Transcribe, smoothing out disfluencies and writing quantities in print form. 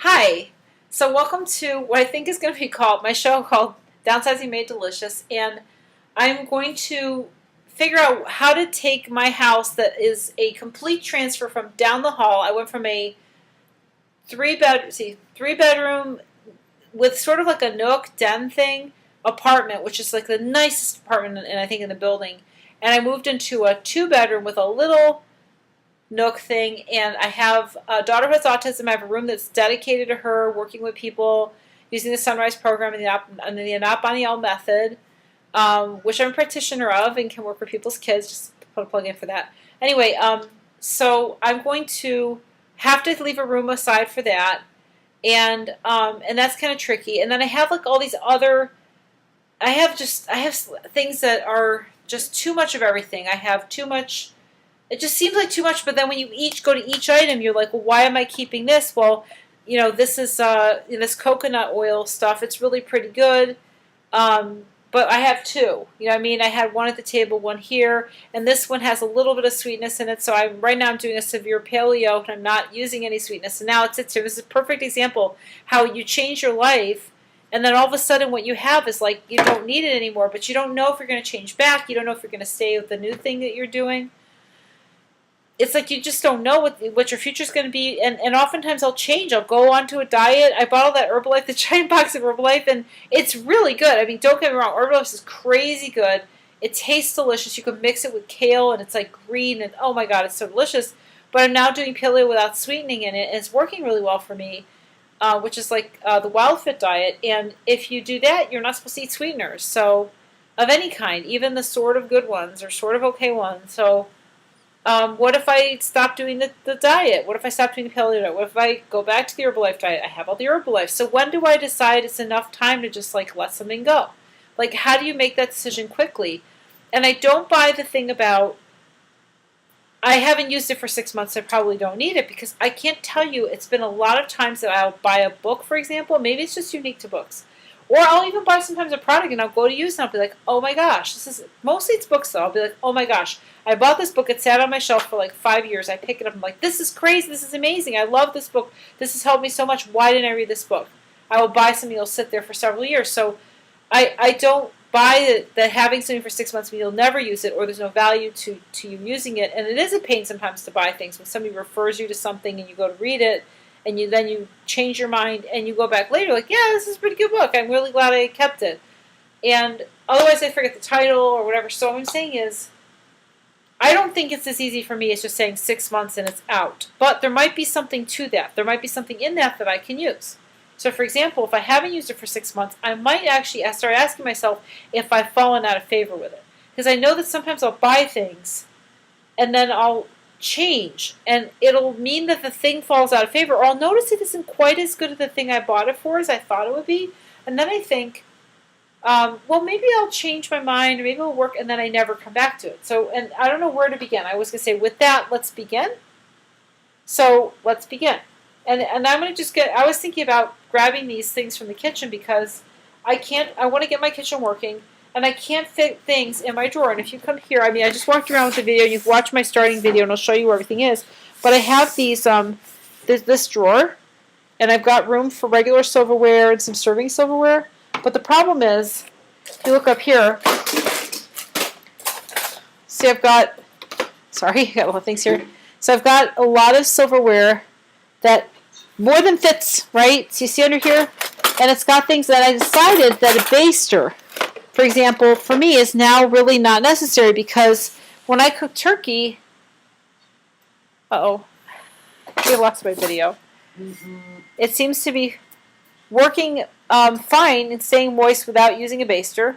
Hi. So welcome to what I think is going to be called my show called Downsizing Made Delicious, and I'm going to figure out how to take my house that is a complete transfer from down the hall. I went from a three bedroom with sort of like a nook den thing apartment, which is like the nicest apartment I think in the building, and I moved into a 2 bedroom with a little Nook thing, and I have a daughter who has autism. I have a room that's dedicated to her, working with people using the Sunrise program and the Anapaniel method, which I'm a practitioner of and can work with people's kids. Just put a plug in for that. Anyway, so I'm going to have to leave a room aside for that, and that's kind of tricky. And then I have like all these other. I have things that are just too much of everything. I have too much. It just seems like too much, but then when you each go to each item, you're like, well, why am I keeping this? Well, this is this coconut oil stuff. It's really pretty good, but I have two. You know what I mean? I had one at the table, one here, and this one has a little bit of sweetness in it. So right now I'm doing a severe paleo, and I'm not using any sweetness. And now it sits here. This is a perfect example how you change your life, and then all of a sudden what you have is like you don't need it anymore, but you don't know if you're going to change back. You don't know if you're going to stay with the new thing that you're doing. It's like you just don't know what your future's going to be, and oftentimes I'll change. I'll go onto a diet. I bought all that Herbalife, the giant box of Herbalife, and it's really good. I mean, don't get me wrong, Herbalife is crazy good. It tastes delicious. You can mix it with kale, and it's like green, and oh my god, it's so delicious. But I'm now doing paleo without sweetening in it, and it's working really well for me, which is like the Wild Fit diet. And if you do that, you're not supposed to eat sweeteners, so of any kind, even the sort of good ones or sort of okay ones. So what if I stop doing the diet? What if I stop doing the paleo diet? What if I go back to the Herbalife diet? I have all the Herbalife. So when do I decide it's enough time to just like let something go? Like, how do you make that decision quickly? And I don't buy the thing about I haven't used it for 6 months. I probably don't need it, because I can't tell you. It's been a lot of times that I'll buy a book, for example. Maybe it's just unique to books. Or I'll even buy sometimes a product and I'll go to use it and I'll be like, oh my gosh, mostly it's books though. I'll be like, oh my gosh, I bought this book. It sat on my shelf for like 5 years. I pick it up. I'm like, this is crazy. This is amazing. I love this book. This has helped me so much. Why didn't I read this book? I will buy something. It'll sit there for several years. So I don't buy that having something for 6 months means you'll never use it, or there's no value to you using it. And it is a pain sometimes to buy things when somebody refers you to something and you go to read it, and then you change your mind and you go back later like, yeah, this is a pretty good book. I'm really glad I kept it. And otherwise I forget the title or whatever. So what I'm saying is, I don't think it's as easy for me as just saying 6 months and it's out. But there might be something to that. There might be something in that I can use. So for example, if I haven't used it for 6 months, I might actually start asking myself if I've fallen out of favor with it. Because I know that sometimes I'll buy things and then I'll change, and it'll mean that the thing falls out of favor, or I'll notice it isn't quite as good as the thing I bought it for as I thought it would be, and then I think, well, maybe I'll change my mind, or maybe it'll work, and then I never come back to it. So, and I don't know where to begin. I was going to say, with that, let's begin. So, let's begin. And I'm going to just I was thinking about grabbing these things from the kitchen because I want to get my kitchen working, and I can't fit things in my drawer. And if you come here, I mean, I just walked around with the video. You can watch my starting video, and I'll show you where everything is. But I have these, this drawer, and I've got room for regular silverware and some serving silverware. But the problem is, if you look up here, see, I got a lot of things here. So I've got a lot of silverware that more than fits, right? So you see under here? And it's got things that I decided that a baster, for example, for me is now really not necessary, because when I cook turkey, we lost my video. It seems to be working fine and staying moist without using a baster.